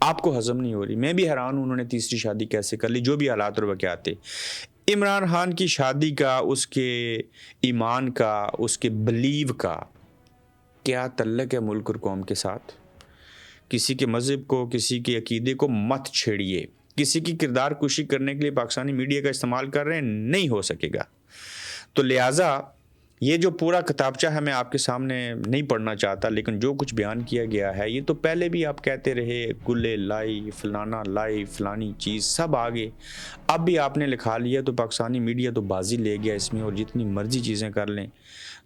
آپ کو ہضم نہیں ہو رہی. میں بھی حیران ہوں انہوں نے تیسری شادی کیسے کر لی. جو بھی حالات اور واقعات تھے, عمران خان کی شادی کا, اس کے ایمان کا, اس کے بلیو کا کیا تعلق ہے ملک اور قوم کے ساتھ؟ کسی کے مذہب کو, کسی کے عقیدے کو مت چھیڑیے. کسی کی کردار کشی کرنے کے لیے پاکستانی میڈیا کا استعمال کر رہے ہیں, نہیں ہو سکے گا. تو لہٰذا یہ جو پورا کتابچہ ہے میں آپ کے سامنے نہیں پڑھنا چاہتا, لیکن جو کچھ بیان کیا گیا ہے یہ تو پہلے بھی آپ کہتے رہے, گلے لائی, فلانا لائی, فلانی چیز سب آگے. اب بھی آپ نے لکھا لیا تو پاکستانی میڈیا تو بازی لے گیا اس میں, اور جتنی مرضی چیزیں کر لیں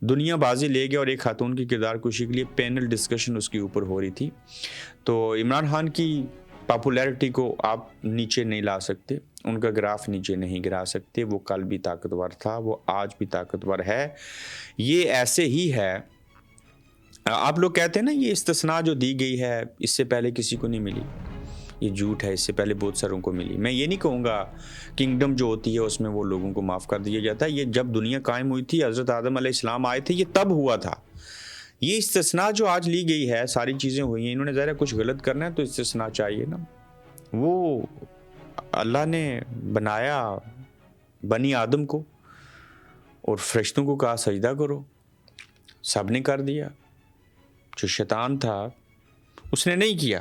دنیا بازی لے گیا. اور ایک خاتون کی کردار کشی کے لیے پینل ڈسکشن اس کے اوپر ہو رہی تھی. تو عمران خان کی پاپولیرٹی کو آپ نیچے نہیں لا سکتے, ان کا گراف نیچے نہیں گرا سکتے. وہ کل بھی طاقتور تھا, وہ آج بھی طاقتور ہے. یہ ایسے ہی ہے. آپ لوگ کہتے ہیں نا یہ استثناء جو دی گئی ہے اس سے پہلے کسی کو نہیں ملی, یہ جھوٹ ہے. اس سے پہلے بہت ساروں کو ملی. میں یہ نہیں کہوں گا کنگڈم جو ہوتی ہے اس میں وہ لوگوں کو معاف کر دیا جاتا ہے. یہ جب دنیا قائم ہوئی تھی, حضرت آدم علیہ السلام آئے تھے, یہ تب ہوا تھا. یہ استثناء جو آج لی گئی ہے, ساری چیزیں ہوئی ہیں, انہوں نے ظاہر کچھ غلط کرنا ہے تو استثناء چاہیے نا. وہ اللہ نے بنایا بنی آدم کو اور فرشتوں کو کہا سجدہ کرو, سب نے کر دیا. جو شیطان تھا اس نے نہیں کیا,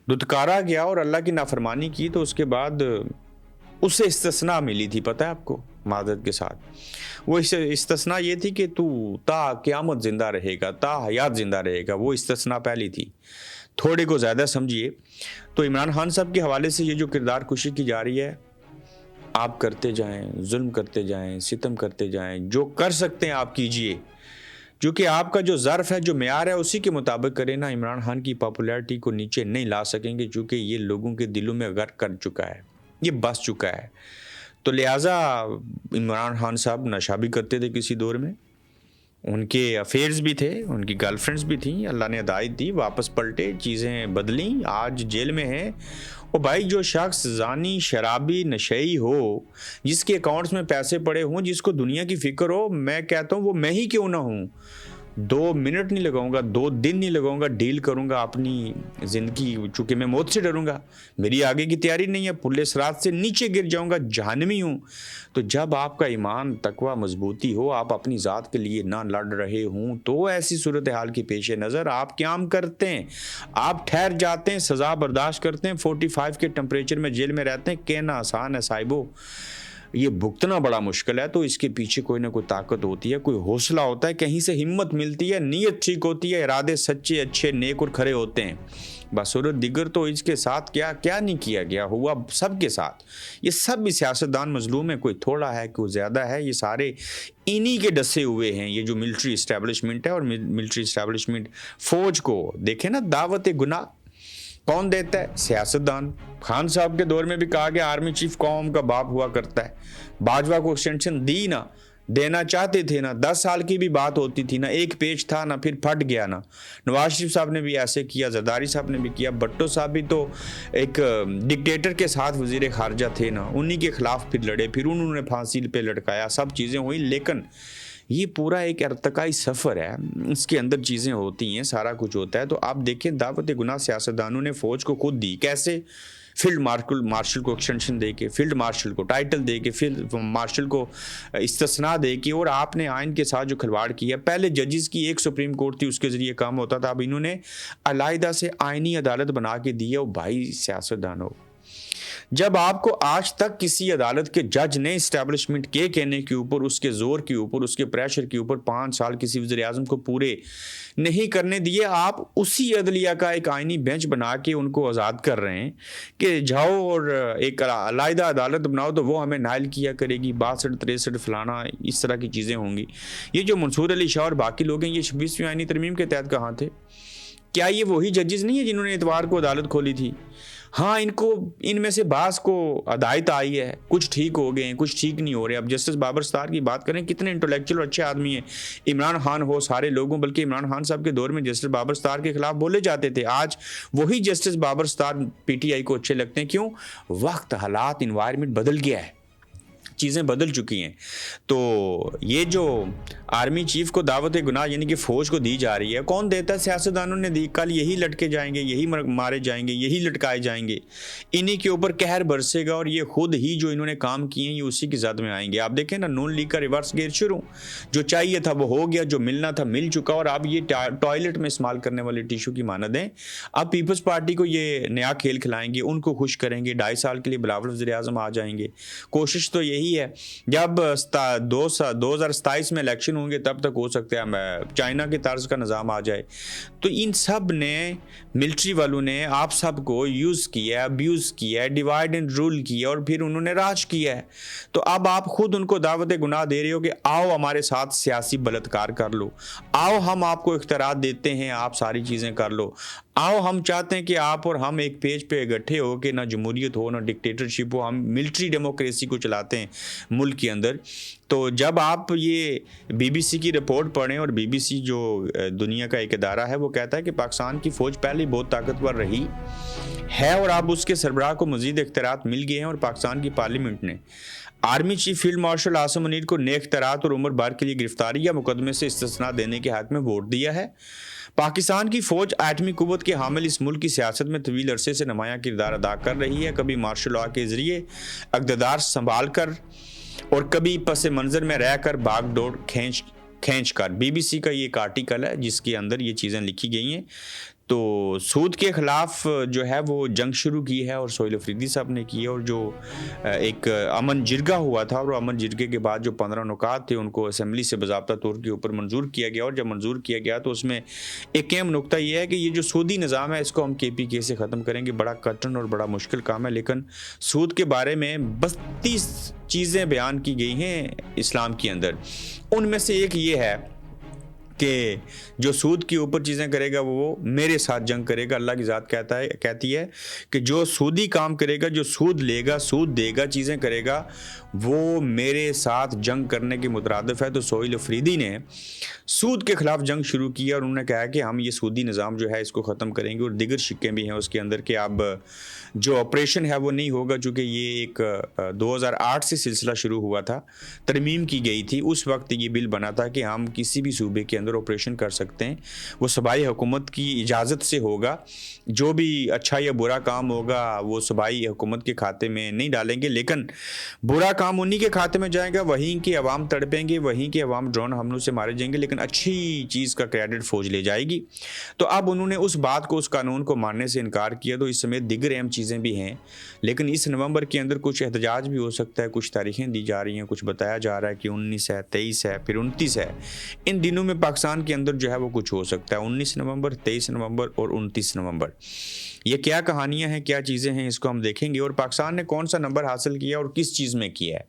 دھتکارا گیا اور اللہ کی نافرمانی کی. تو اس کے بعد اسے استثناء ملی تھی, پتہ ہے آپ کو, معذرت کے ساتھ. وہ استثناء یہ تھی کہ تو تا قیامت زندہ رہے گا, تا حیات زندہ رہے گا. وہ استثناء پہلی تھی. تھوڑے کو زیادہ سمجھیے. تو عمران خان صاحب کے حوالے سے یہ جو کردار کشی کی جا رہی ہے, آپ کرتے جائیں, ظلم کرتے جائیں, ستم کرتے جائیں, جو کر سکتے ہیں آپ کیجئے. جو کہ آپ کا جو ظرف ہے, جو معیار ہے, اسی کے مطابق کریں نا. عمران خان کی پاپولیرٹی کو نیچے نہیں لا سکیں گے, چونکہ یہ لوگوں کے دلوں میں غرق کر چکا ہے, یہ بس چکا ہے. تو لہٰذا عمران خان صاحب نشہ بھی کرتے تھے کسی دور میں, ان کے افیئرز بھی تھے, ان کی گرل فرینڈز بھی تھیں. اللہ نے ہدایت دی, واپس پلٹے, چیزیں بدلیں, آج جیل میں ہیں. اور بھائی جو شخص زانی, شرابی, نشئی ہو, جس کے اکاؤنٹس میں پیسے پڑے ہوں, جس کو دنیا کی فکر ہو, میں کہتا ہوں وہ میں ہی کیوں نہ ہوں, 2 منٹ نہیں لگاؤں گا, 2 دن نہیں لگاؤں گا, ڈیل کروں گا اپنی زندگی. چونکہ میں موت سے ڈروں گا, میری آگے کی تیاری نہیں ہے, پلے صراط سے نیچے گر جاؤں گا, جہنمی ہوں. تو جب آپ کا ایمان, تقوی, مضبوطی ہو, آپ اپنی ذات کے لیے نہ لڑ رہے ہوں, تو ایسی صورتحال کی پیش نظر آپ قیام کرتے ہیں, آپ ٹھہر جاتے ہیں, سزا برداشت کرتے ہیں, 45 کے ٹمپریچر میں جیل میں رہتے ہیں. کہنا آسان ہے صاحبو, یہ بھگتنا بڑا مشکل ہے. تو اس کے پیچھے کوئی نہ کوئی طاقت ہوتی ہے, کوئی حوصلہ ہوتا ہے, کہیں سے ہمت ملتی ہے, نیت ٹھیک ہوتی ہے, ارادے سچے, اچھے, نیک اور کھرے ہوتے ہیں. بصورت دیگر تو اس کے ساتھ کیا نہیں کیا گیا, ہوا سب کے ساتھ. یہ سب بھی سیاستدان مظلوم ہیں, کوئی تھوڑا ہے, کوئی زیادہ ہے, یہ سارے انہی کے ڈسے ہوئے ہیں. یہ جو ملٹری اسٹیبلشمنٹ ہے, اور ملٹری اسٹیبلشمنٹ فوج کو دیکھیں نا, دعوت گناہ کون دیتا ہے؟ سیاستدان. خان صاحب کے دور میں بھی کہا گیا آرمی چیف قوم کا باپ ہوا کرتا ہے. باجوہ کو ایکسٹینشن دی نا, دینا چاہتے تھے نا, 10 سال کی بھی بات ہوتی تھی نا, ایک پیج تھا نا, پھر پھٹ گیا نا. نواز شریف صاحب نے بھی ایسے کیا, زرداری صاحب نے بھی کیا, بھٹو صاحب بھی تو ایک ڈکٹیٹر کے ساتھ وزیر خارجہ تھے نا, انہی کے خلاف پھر لڑے, پھر انہوں نے پھانسی پہ لٹکایا, سب چیزیں ہوئی. لیکن یہ پورا ایک ارتقائی سفر ہے, اس کے اندر چیزیں ہوتی ہیں, سارا کچھ ہوتا ہے. تو آپ دیکھیں دعوت گناہ سیاستدانوں نے فوج کو خود دی. کیسے؟ فیلڈ مارشل کو ایکسٹینشن دے کے, فیلڈ مارشل کو ٹائٹل دے کے, فیلڈ مارشل کو استثناء دے کے, اور آپ نے آئین کے ساتھ جو کھلواڑ کیا. پہلے ججز کی ایک سپریم کورٹ تھی, اس کے ذریعے کام ہوتا تھا, اب انہوں نے علیحدہ سے آئینی عدالت بنا کے دی ہے. اور بھائی سیاستدانوں, جب آپ کو آج تک کسی عدالت کے جج نے اسٹیبلشمنٹ کے کہنے کے اوپر, اس کے زور کے اوپر, اس کے پریشر کے اوپر 5 سال کسی وزیر اعظم کو پورے نہیں کرنے دیے, آپ اسی عدلیہ کا ایک آئینی بینچ بنا کے ان کو آزاد کر رہے ہیں کہ جاؤ اور ایک علیحدہ عدالت بناؤ تو وہ ہمیں نائل کیا کرے گی, 62 63 فلانا, اس طرح کی چیزیں ہوں گی. یہ جو منصور علی شاہ اور باقی لوگ ہیں, یہ 26ویں آئینی ترمیم کے تحت کہاں تھے؟ کیا یہ وہی ججز نہیں ہیں جنہوں نے اتوار کو عدالت کھولی تھی؟ ہاں, ان میں سے بعض کو ہدایت آئی ہے, کچھ ٹھیک ہو گئے ہیں, کچھ ٹھیک نہیں ہو رہے. اب جسٹس بابر ستار کی بات کریں, کتنے انٹلیکچوئل اور اچھے آدمی ہیں. عمران خان ہو, سارے لوگوں, بلکہ عمران خان صاحب کے دور میں جسٹس بابر ستار کے خلاف بولے جاتے تھے. آج وہی justice Babar Sattar P T I کو اچھے لگتے ہیں. کیوں؟ وقت, حالات, انوائرمنٹ بدل گیا ہے. چیزیں بدل چکی ہیں. تو یہ جو آرمی چیف کو دعوت گناہ یعنی کہ فوج کو دی جا رہی ہے، کون دیتا ہے؟ سیاستدانوں نے دی. کل یہی لٹکے جائیں گے، یہی مارے جائیں گے، یہی لٹکائے جائیں گے، انہی کے اوپر قہر برسے گا، اور یہ خود ہی جو انہوں نے کام کیے ہیں یہ اسی کی زد میں آئیں گے. آپ دیکھیں نا، نون لیگ کا ریورس گیئر شروع، جو چاہیے تھا وہ ہو گیا، جو ملنا تھا مل چکا، اور اب یہ ٹوائلٹ میں استعمال کرنے والے ٹیشو کی مانند ہیں. اب پیپلز پارٹی کو یہ نیا کھیل کھلائیں گے، ان کو خوش کریں گے، 2.5 سال کے لیے بلاول وزیر اعظم آ جائیں گے. کوشش تو یہی ہے، جب 2027 میں الیکشن ہوں گے تب تک ہو سکتا ہے چائنا کے طرز کا نظام آ جائے. تو ان سب نے، ملٹری والوں نے آپ سب کو یوز کیا، ابیوز کیا، ڈیوائیڈ اینڈ رول کیا، اور پھر انہوں نے راج کیا ہے. تو اب آپ خود ان کو دعوت گناہ دے رہے ہو کہ آؤ ہمارے ساتھ سیاسی بلاتکار کر لو، آؤ ہم آپ کو اختیارات دیتے ہیں، آپ ساری چیزیں کر لو، آؤ ہم چاہتے ہیں کہ آپ اور ہم ایک پیج پہ اکٹھے ہو کہ نہ جمہوریت ہو نہ ڈکٹیٹرشپ ہو، ہم ملٹری ڈیموکریسی کو چلاتے ہیں ملک کے اندر. تو جب آپ یہ بی بی سی کی رپورٹ پڑھیں، اور بی بی سی جو دنیا کا ایک ادارہ ہے وہ کہتا ہے کہ پاکستان کی فوج پہلے بہت طاقتور رہی ہے، اور اب اس کے سربراہ کو مزید اختیارات مل گئے ہیں، اور پاکستان کی پارلیمنٹ نے army chief field marshal Asim Munir کو نئے اختیارات اور عمر بھر کے لیے گرفتاری یا مقدمے سے استثناء دینے کے حق میں ووٹ دیا ہے. پاکستان کی فوج ایٹمی قوت کے حامل اس ملک کی سیاست میں طویل عرصے سے نمایاں کردار ادا کر رہی ہے، کبھی مارشل لا کے ذریعے اقتدار سنبھال کر، اور کبھی پس منظر میں رہ کر، بھاگ دوڑ کھینچ کر. بی بی سی کا یہ ایک آرٹیکل ہے جس کے اندر یہ چیزیں لکھی گئی ہیں. تو سود کے خلاف جو ہے وہ جنگ شروع کی ہے، اور سہیل افریدی صاحب نے کی ہے، اور جو ایک امن جرگہ ہوا تھا، اور امن جرگے کے بعد جو 15 نکات تھے ان کو اسمبلی سے باضابطہ طور کے اوپر منظور کیا گیا. اور جب منظور کیا گیا تو اس میں ایک اہم نقطہ یہ ہے کہ یہ جو سودی نظام ہے اس کو ہم KPK سے ختم کریں گے. بڑا کٹن اور بڑا مشکل کام ہے، لیکن سود کے بارے میں 32 چیزیں بیان کی گئی ہیں اسلام کے اندر. ان میں سے ایک یہ ہے کہ جو سود کے اوپر چیزیں کرے گا وہ میرے ساتھ جنگ کرے گا. اللہ کی ذات کہتی ہے کہ جو سودی کام کرے گا، جو سود لے گا، سود دے گا، چیزیں کرے گا، وہ میرے ساتھ جنگ کرنے کے مترادف ہے. تو سہیل افریدی نے سود کے خلاف جنگ شروع کیا، اور انہوں نے کہا کہ ہم یہ سودی نظام جو ہے اس کو ختم کریں گے. اور دیگر شکیں بھی ہیں اس کے اندر کہ اب جو آپریشن ہے وہ نہیں ہوگا، چونکہ یہ ایک 2008 سے سلسلہ شروع ہوا تھا، ترمیم کی گئی تھی. اس وقت یہ بل بنا تھا کہ ہم کسی بھی صوبے کے اندر آپریشن کر سکتے ہیں، وہ صوبائی حکومت کی اجازت سے ہوگا. جو بھی اچھا یا برا کام ہوگا وہ صوبائی حکومت کے کھاتے میں نہیں ڈالیں گے، لیکن برا کام انہی کے کھاتے میں جائے گا، وہیں کے عوام تڑپیں گے، وہیں کے عوام ڈرون حملوں سے مارے جائیں گے، لیکن اچھی چیز کا کریڈٹ فوج لے جائے گی. تو اب انہوں نے اس بات کو، اس قانون کو ماننے سے انکار کیا. تو اس سمیت دیگر اہم چیزیں بھی ہیں، لیکن اس نومبر کے اندر کچھ احتجاج بھی ہو سکتا ہے، کچھ تاریخیں دی جا رہی ہیں، کچھ بتایا جا رہا ہے کہ 19 ہے، 23 ہے، پھر 29 ہے. ان دنوں میں پاکستان کے اندر جو ہے وہ کچھ ہو سکتا ہے. 19 نومبر، 23 نومبر اور 29 نومبر. یہ کیا کہانیاں ہیں، کیا چیزیں ہیں، اس کو ہم دیکھیں گے. اور پاکستان نے کون سا نمبر حاصل کیا اور کس چیز میں کیا ہے،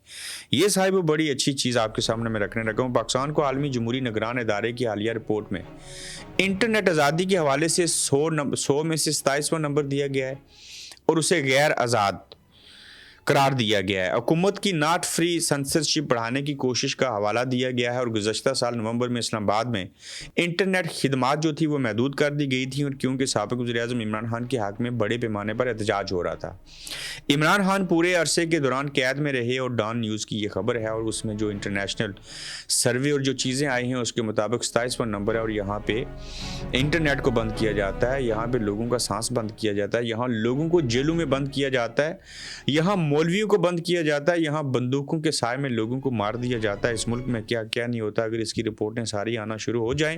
یہ صاحب بڑی اچھی چیز آپ کے سامنے میں رکھنے لگا ہوں. پاکستان کو عالمی جمہوری نگران ادارے کی حالیہ رپورٹ میں انٹرنیٹ آزادی کے حوالے سے 100 میں سے 27واں نمبر دیا گیا ہے، اور اسے غیر آزاد قرار دیا گیا ہے. حکومت کی ناٹ فری سنسرشپ بڑھانے کی کوشش کا حوالہ دیا گیا ہے، اور گزشتہ سال نومبر میں اسلام آباد میں انٹرنیٹ خدمات جو تھی وہ محدود کر دی گئی تھیں، اور کیونکہ سابق وزیر اعظم عمران خان کے حق میں بڑے پیمانے پر احتجاج ہو رہا تھا. عمران خان پورے عرصے کے دوران قید میں رہے، اور ڈان نیوز کی یہ خبر ہے، اور اس میں جو انٹرنیشنل سروے اور جو چیزیں آئی ہیں اس کے مطابق 27واں نمبر ہے. اور یہاں پہ انٹرنیٹ کو بند کیا جاتا ہے، یہاں پہ لوگوں کا سانس بند کیا جاتا ہے، یہاں لوگوں کو جیلوں میں بند کیا جاتا ہے، یہاں مولویوں کو بند کیا جاتا ہے، یہاں بندوقوں کے سائے میں لوگوں کو مار دیا جاتا ہے. اس ملک میں کیا کیا نہیں ہوتا. اگر اس کی رپورٹیں ساری آنا شروع ہو جائیں،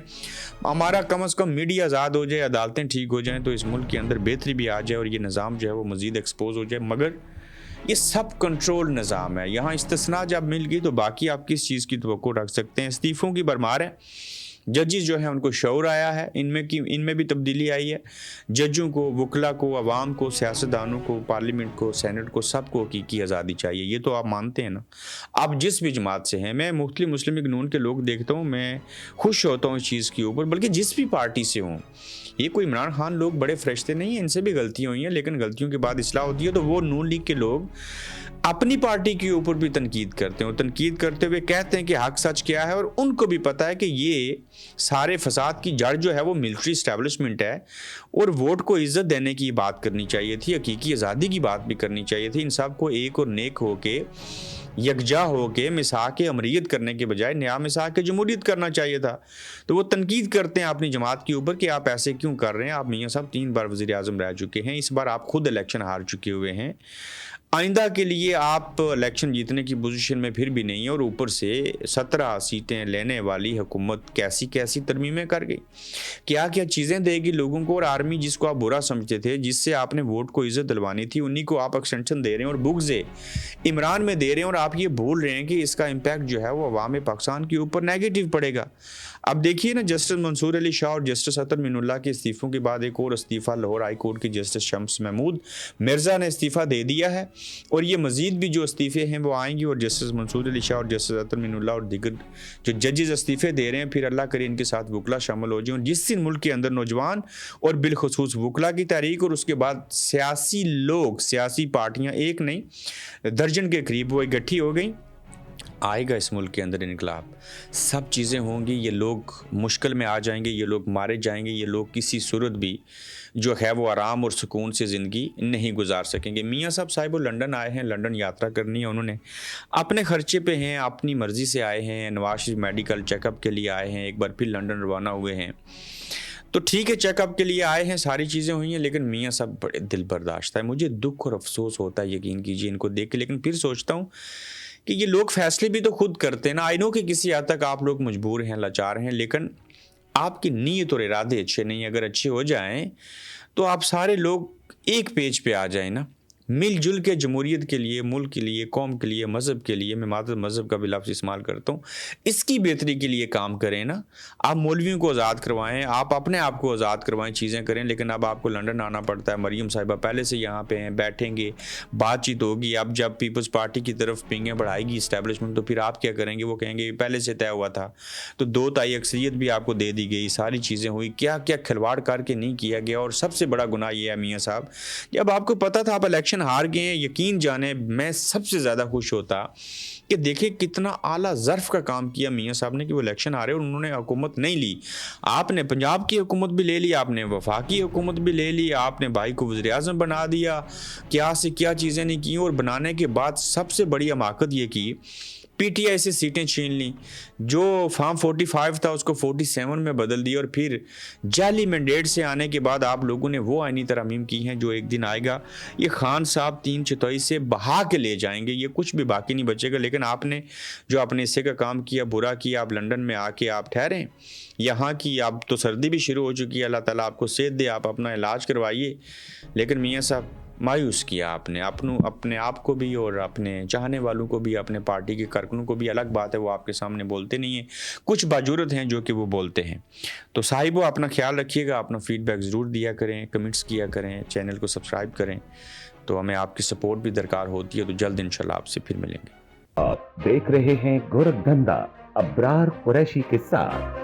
ہمارا کم از کم میڈیا آزاد ہو جائے، عدالتیں ٹھیک ہو جائیں، تو اس ملک کے اندر بہتری بھی آ جائے، اور یہ نظام جو ہے وہ مزید ایکسپوز ہو جائے. مگر یہ سب کنٹرول نظام ہے، یہاں استثناء جب مل گئی تو باقی آپ کس چیز کی توقع رکھ سکتے ہیں. استعفوں کی بھرمار ہے، ججز جو ہیں ان کو شعور آیا ہے، ان میں بھی تبدیلی آئی ہے. ججوں کو، وکلا کو، عوام کو، سیاستدانوں کو، پارلیمنٹ کو، سینٹ کو، سب کو حقیقی آزادی چاہیے. یہ تو آپ مانتے ہیں نا. آپ جس بھی جماعت سے ہیں، میں مختلف مسلم لیگ نون کے لوگ دیکھتا ہوں، میں خوش ہوتا ہوں اس چیز کے اوپر، بلکہ جس بھی پارٹی سے ہوں. یہ کوئی عمران خان لوگ بڑے فرشتے نہیں ہیں، ان سے بھی غلطیاں ہوئی ہیں، لیکن غلطیوں کے بعد اصلاح ہوتی ہے. تو وہ نون لیگ کے لوگ اپنی پارٹی کے اوپر بھی تنقید کرتے ہیں، اور تنقید کرتے ہوئے کہتے ہیں کہ حق سچ کیا ہے، اور ان کو بھی پتہ ہے کہ یہ سارے فساد کی جڑ جو ہے وہ ملٹری اسٹیبلشمنٹ ہے. اور ووٹ کو عزت دینے کی بات کرنی چاہیے تھی، حقیقی آزادی کی بات بھی کرنی چاہیے تھی. ان سب کو ایک اور نیک ہو کے یکجا ہو کے مساق امریت کرنے کے بجائے نیا مساق جمہوریت کرنا چاہیے تھا. تو وہ تنقید کرتے ہیں اپنی جماعت کے اوپر کہ آپ ایسے کیوں کر رہے ہیں. آپ میاں صاحب 3 بار وزیر اعظم رہ چکے ہیں, اس بار آپ خود الیکشن ہار چکے ہوئے ہیں. آئندہ کے لیے آپ الیکشن جیتنے کی پوزیشن میں پھر بھی نہیں ہیں, اور اوپر سے 17 سیٹیں لینے والی حکومت کیسی کیسی ترمیمیں کر گئی, کیا کیا چیزیں دے گی لوگوں کو. اور آرمی جس کو آپ برا سمجھتے تھے, جس سے آپ نے ووٹ کو عزت دلوانی تھی, انہی کو آپ ایکسٹینشن دے رہے ہیں اور بغض عمران میں دے رہے ہیں, اور آپ یہ بھول رہے ہیں کہ اس کا امپیکٹ جو ہے وہ عوام پاکستان کے اوپر نیگیٹو پڑے گا. اب دیکھیے نا, جسٹس منصور علی شاہ اور جسٹس اطہر مین اللہ کے استعفوں کے بعد ایک اور استعفیٰ لاہور ہائی کورٹ کی جسٹس شمس محمود مرزا نے استعفیٰ دے دیا ہے, اور یہ مزید بھی جو استعفے ہیں وہ آئیں گی, اور جسٹس منصور علی شاہ اور جسٹس اطہر مین اللہ اور دیگر جو ججز استعفے دے رہے ہیں, پھر اللہ کرے ان کے ساتھ وکلا شامل ہو جائیں. اور جس دن ملک کے اندر نوجوان اور بالخصوص وکلا کی تحریک اور اس کے بعد سیاسی لوگ, سیاسی پارٹیاں ایک نہیں درجن کے قریب وہ اکٹھی ہو گئیں, آئے گا اس ملک کے اندر انقلاب. سب چیزیں ہوں گی, یہ لوگ مشکل میں آ جائیں گے, یہ لوگ مارے جائیں گے, یہ لوگ کسی صورت بھی جو ہے وہ آرام اور سکون سے زندگی نہیں گزار سکیں گے. میاں صاحب وہ لنڈن آئے ہیں, لنڈن یاترا کرنی ہے انہوں نے, اپنے خرچے پہ ہیں, اپنی مرضی سے آئے ہیں. Nawaz Sharif medical check up کے لیے آئے ہیں, ایک بار پھر لنڈن روانہ ہوئے ہیں. تو ٹھیک ہے, چیک اپ کے لیے آئے ہیں, ساری چیزیں ہوئی ہیں, لیکن میاں صاحب بڑے دل برداشت ہے. مجھے دکھ اور افسوس ہوتا ہے, یقین کیجیے, ان کو دیکھ کے. لیکن پھر سوچتا ہوں کہ یہ لوگ فیصلے بھی تو خود کرتے ہیں نا. آئی نو کہ کسی حد تک آپ لوگ مجبور ہیں, لاچار ہیں, لیکن آپ کی نیت اور ارادے اچھے نہیں. اگر اچھے ہو جائیں تو آپ سارے لوگ ایک پیج پہ آ جائیں نا, مل جل کے جمہوریت کے لیے, ملک کے لیے, قوم کے لیے, مذہب کے لیے. میں مذہب کا بھی لفظ استعمال کرتا ہوں, اس کی بہتری کے لیے کام کریں نا. آپ مولویوں کو آزاد کروائیں, آپ اپنے آپ کو آزاد کروائیں, چیزیں کریں. لیکن اب آپ کو لنڈن آنا پڑتا ہے. مریم صاحبہ پہلے سے یہاں پہ ہیں, بیٹھیں گے, بات چیت ہوگی. اب جب پیپلز پارٹی کی طرف پنگیں بڑھائے گی اسٹیبلشمنٹ, تو پھر آپ کیا کریں گے؟ وہ کہیں گے پہلے سے طے ہوا تھا. تو 2 تہائی اکثریت بھی آپ کو دے دی گئی, ساری چیزیں ہوئی, کیا کیا کھلواڑ کر کے نہیں کیا گیا. اور سب سے بڑا گناہ یہ ہے میاں صاحب, جب آپ کو پتا تھا آپ الیکشن ہار گئے ہیں, یقین جانے میں سب سے زیادہ خوش ہوتا کہ دیکھیں کتنا اعلیٰ ظرف کا کام کیا میاں صاحب نے کہ وہ الیکشن ہارے اور انہوں نے حکومت نہیں لی. آپ نے پنجاب کی حکومت بھی لے لی, آپ نے وفاقی حکومت بھی لے لی, آپ نے بھائی کو وزیر اعظم بنا دیا, کیا سے کیا چیزیں نہیں کی. اور بنانے کے بعد سب سے بڑی حماقت یہ کی, پی ٹی آئی سے سیٹیں چھین لیں, جو فارم 45 تھا اس کو 47 میں بدل دیا, اور پھر جعلی مینڈیٹ سے آنے کے بعد آپ لوگوں نے وہ آئینی ترامیم کی ہیں جو ایک دن آئے گا یہ خان صاحب 3/4 سے بہا کے لے جائیں گے, یہ کچھ بھی باقی نہیں بچے گا. لیکن آپ نے جو اپنے حصے کا کام کیا, برا کیا. آپ لنڈن میں آ کے آپ ٹھہریں, یہاں کی اب تو سردی بھی شروع ہو چکی ہے, اللہ تعالیٰ آپ کو صحت دے, آپ اپنا علاج کروائیے. لیکن میاں صاحب مایوس کیا آپ نے اپنے آپ کو بھی, اور اپنے چاہنے والوں کو بھی, اپنے پارٹی کے کارکنوں کو بھی. الگ بات ہے وہ آپ کے سامنے بولتے نہیں ہیں, کچھ باجرت ہیں جو کہ وہ بولتے ہیں. تو صاحبو اپنا خیال رکھیے گا, اپنا فیڈ بیک ضرور دیا کریں, کمنٹس کیا کریں, چینل کو سبسکرائب کریں. تو ہمیں آپ کی سپورٹ بھی درکار ہوتی ہے. تو جلد انشاءاللہ آپ سے پھر ملیں گے. آپ دیکھ رہے ہیں گورکھ دھندا ابرار قریشی کے ساتھ.